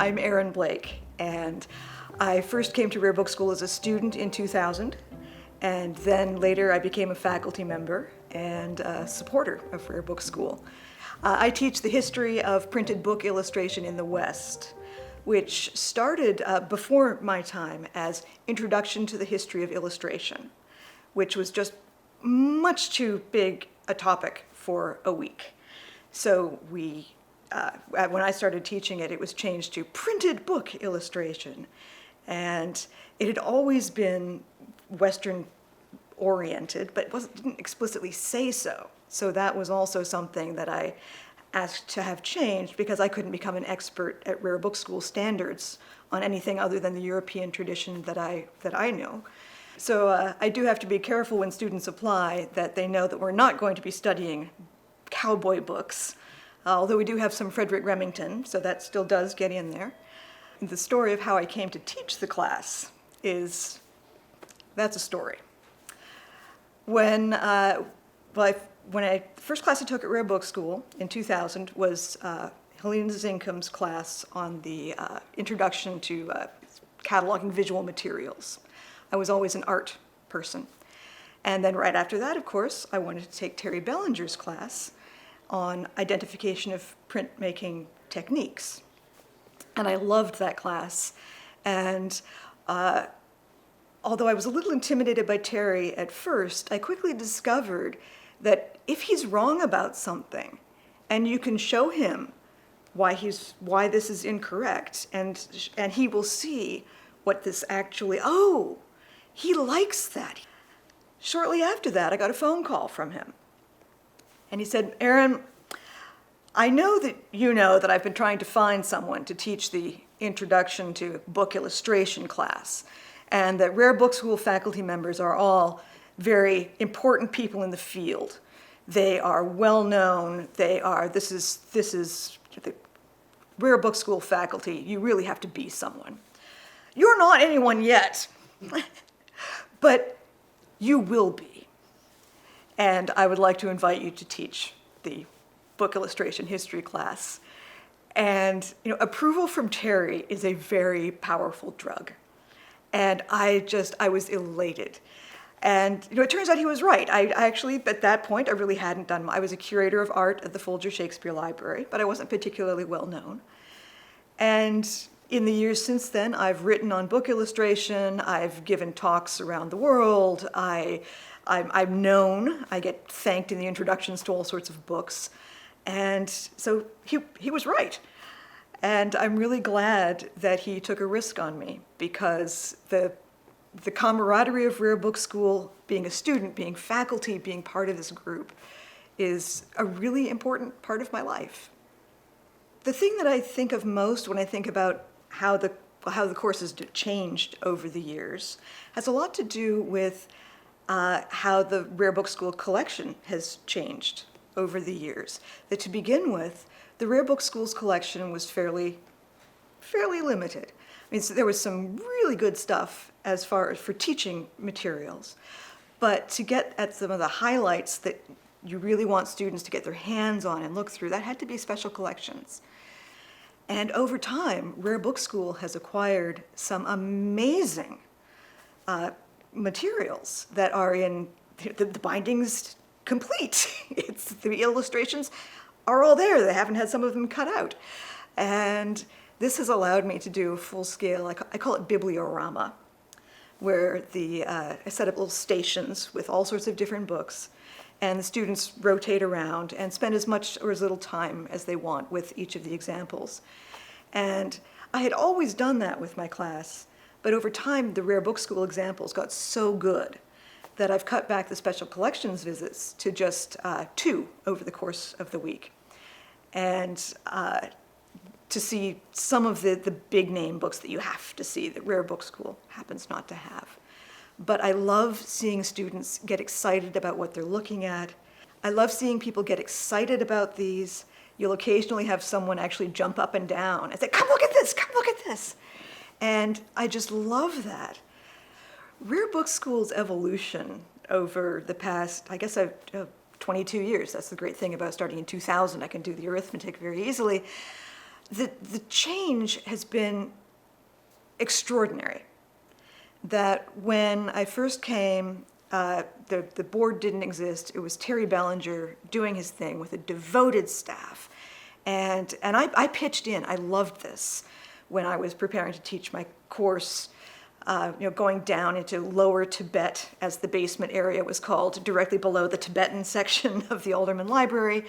I'm Erin Blake, and I first came to Rare Book School as a student in 2000, and then later I became a faculty member and a supporter of Rare Book School. I teach the history of printed book illustration in the West, which started before my time as Introduction to the History of Illustration, which was just much too big a topic for a week. So when I started teaching it, it was changed to printed book illustration. And it had always been Western oriented, but didn't explicitly say so. So that was also something that I asked to have changed because I couldn't become an expert at Rare Book School standards on anything other than the European tradition that I know. So I do have to be careful when students apply that they know that we're not going to be studying cowboy books, although we do have some Frederick Remington, so that still does get in there. The story of how I came to teach the class that's a story. The first class I took at Rare Book School in 2000 was Helena Zinkum's class on the introduction to cataloging visual materials. I was always an art person. And then right after that, of course, I wanted to take Terry Bellinger's class on identification of printmaking techniques. And I loved that class. And although I was a little intimidated by Terry at first, I quickly discovered that if he's wrong about something, and you can show him why this is incorrect, and he will see what this actually, he likes that. Shortly after that, I got a phone call from him. And he said, "Erin, I know that you know that I've been trying to find someone to teach the Introduction to Book Illustration class, and that Rare Book School faculty members are all very important people in the field. They are well known. This is the Rare Book School faculty. You really have to be someone. You're not anyone yet, but you will be. And I would like to invite you to teach the book illustration history class." And approval from Terry is a very powerful drug. And I was elated. And it turns out he was right. I actually, at that point, I really hadn't done. I was a curator of art at the Folger Shakespeare Library, but I wasn't particularly well known. And in the years since then, I've written on book illustration. I've given talks around the world. I'm known. I get thanked in the introductions to all sorts of books. And so he was right. And I'm really glad that he took a risk on me, because the camaraderie of Rare Book School, being a student, being faculty, being part of this group, is a really important part of my life. The thing that I think of most when I think about how the course has changed over the years has a lot to do with how the Rare Book School collection has changed over the years. That to begin with, the Rare Book School's collection was fairly limited. I mean, so there was some really good stuff as far as for teaching materials, but to get at some of the highlights that you really want students to get their hands on and look through, that had to be special collections. And over time, Rare Book School has acquired some amazing materials that are in the bindings complete. The illustrations are all there. They haven't had some of them cut out. And this has allowed me to do a full-scale, I call it bibliorama, where I set up little stations with all sorts of different books, and the students rotate around and spend as much or as little time as they want with each of the examples. And I had always done that with my class, but over time the Rare Book School examples got so good that I've cut back the special collections visits to just 2 over the course of the week. And to see some of the big name books that you have to see that Rare Book School happens not to have. But I love seeing students get excited about what they're looking at. I love seeing people get excited about these. You'll occasionally have someone actually jump up and down and say, "Come look at this, come look at this." And I just love that. Rare Book School's evolution over the past, 22 years, that's the great thing about starting in 2000, I can do the arithmetic very easily. the change has been extraordinary. That when I first came, the board didn't exist. It was Terry Bellinger doing his thing with a devoted staff. And I pitched in. I loved this when I was preparing to teach my course, going down into Lower Tibet, as the basement area was called, directly below the Tibetan section of the Alderman Library.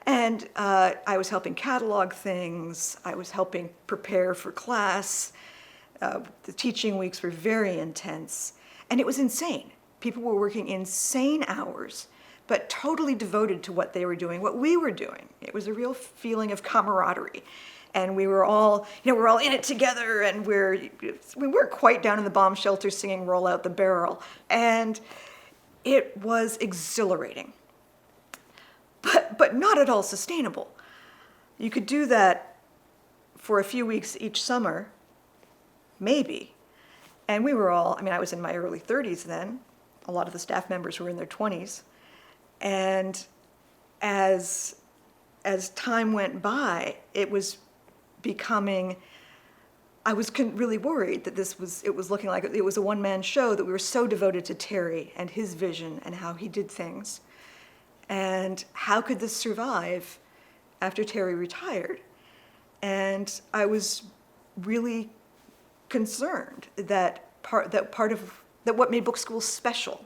And I was helping catalog things. I was helping prepare for class. The teaching weeks were very intense. And it was insane. People were working insane hours, but totally devoted to what they were doing, what we were doing. It was a real feeling of camaraderie. And we were all, we're all in it together, and we weren't quite down in the bomb shelter singing Roll Out the Barrel. And it was exhilarating, but not at all sustainable. You could do that for a few weeks each summer, maybe. And we were all, I was in my early 30s then. A lot of the staff members were in their 20s. And as time went by, it was becoming, I was really worried that it was looking like it was a one-man show, that we were so devoted to Terry and his vision and how he did things. And how could this survive after Terry retired? And I was really concerned that what made book school special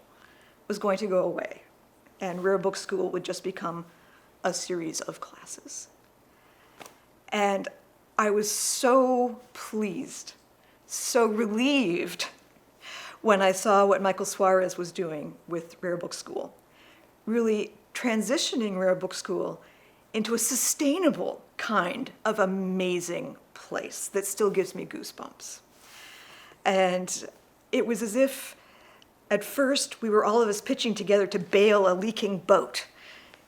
was going to go away, and Rare Book School would just become a series of classes. And I was so pleased, so relieved when I saw what Michael Suarez was doing with Rare Book School, really transitioning Rare Book School into a sustainable kind of amazing place that still gives me goosebumps. And it was as if at first we were all of us pitching together to bail a leaking boat.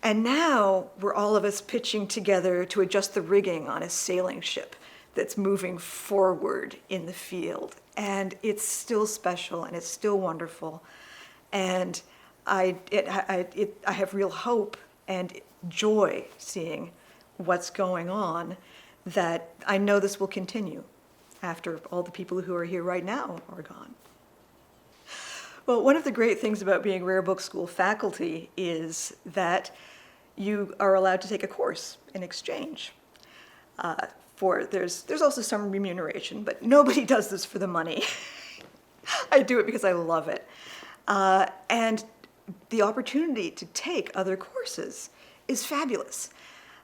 And now we're all of us pitching together to adjust the rigging on a sailing ship that's moving forward in the field. And it's still special and it's still wonderful. And I have real hope and joy seeing what's going on, that I know this will continue after all the people who are here right now are gone. Well, one of the great things about being Rare Book School faculty is that you are allowed to take a course in exchange. There's also some remuneration, but nobody does this for the money. I do it because I love it. And the opportunity to take other courses is fabulous.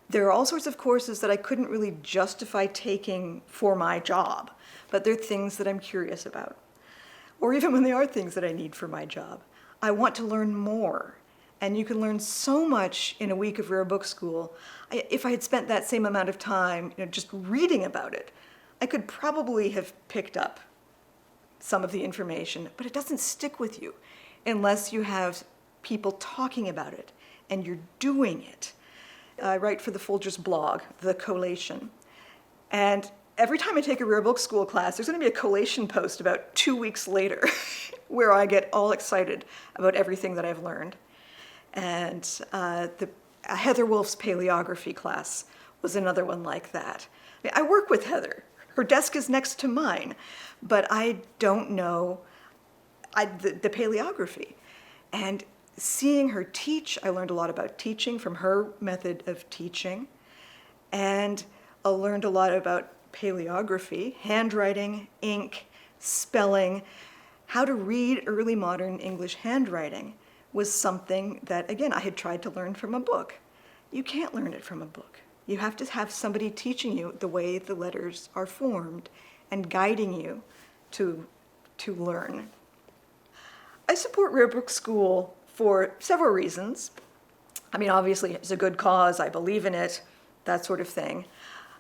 There are all sorts of courses that I couldn't really justify taking for my job, but they're things that I'm curious about. Or even when they are things that I need for my job. I want to learn more. And you can learn so much in a week of Rare Book School. If I had spent that same amount of time just reading about it, I could probably have picked up some of the information, but it doesn't stick with you unless you have people talking about it and you're doing it. I write for the Folger's blog, The Collation. And every time I take a Rare Book School class, there's going to be a collation post about 2 weeks later where I get all excited about everything that I've learned. And Heather Wolf's paleography class was another one like that. I work with Heather. Her desk is next to mine, but I don't know the paleography. And seeing her teach, I learned a lot about teaching from her method of teaching. And I learned a lot about paleography, handwriting, ink, spelling. How to read early modern English handwriting was something that, again, I had tried to learn from a book. You can't learn it from a book. You have to have somebody teaching you the way the letters are formed and guiding you to learn. I support Rare Book School for several reasons. Obviously, it's a good cause. I believe in it, that sort of thing.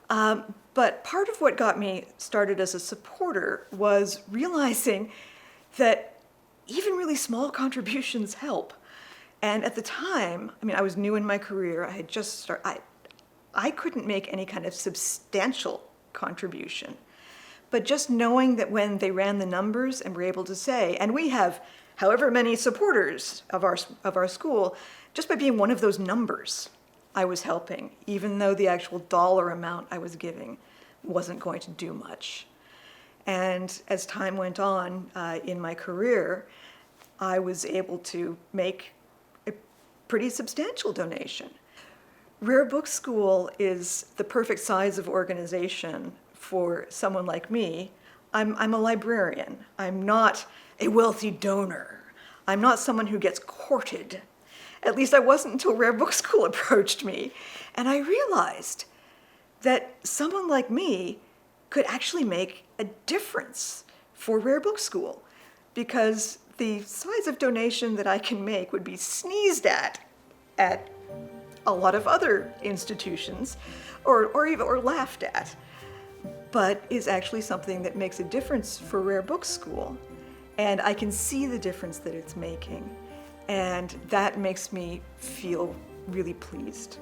But part of what got me started as a supporter was realizing that even really small contributions help. And at the time, I was new in my career. I had just started. I couldn't make any kind of substantial contribution. But just knowing that when they ran the numbers and were able to say, and we have however many supporters of our school, just by being one of those numbers I was helping, even though the actual dollar amount I was giving wasn't going to do much. And as time went on in my career, I was able to make a pretty substantial donation. Rare Book School is the perfect size of organization for someone like me. I'm a librarian. I'm not a wealthy donor. I'm not someone who gets courted. At least I wasn't until Rare Book School approached me. And I realized that someone like me could actually make a difference for Rare Book School, because the size of donation that I can make would be sneezed at a lot of other institutions, or laughed at, but is actually something that makes a difference for Rare Book School. And I can see the difference that it's making. And that makes me feel really pleased.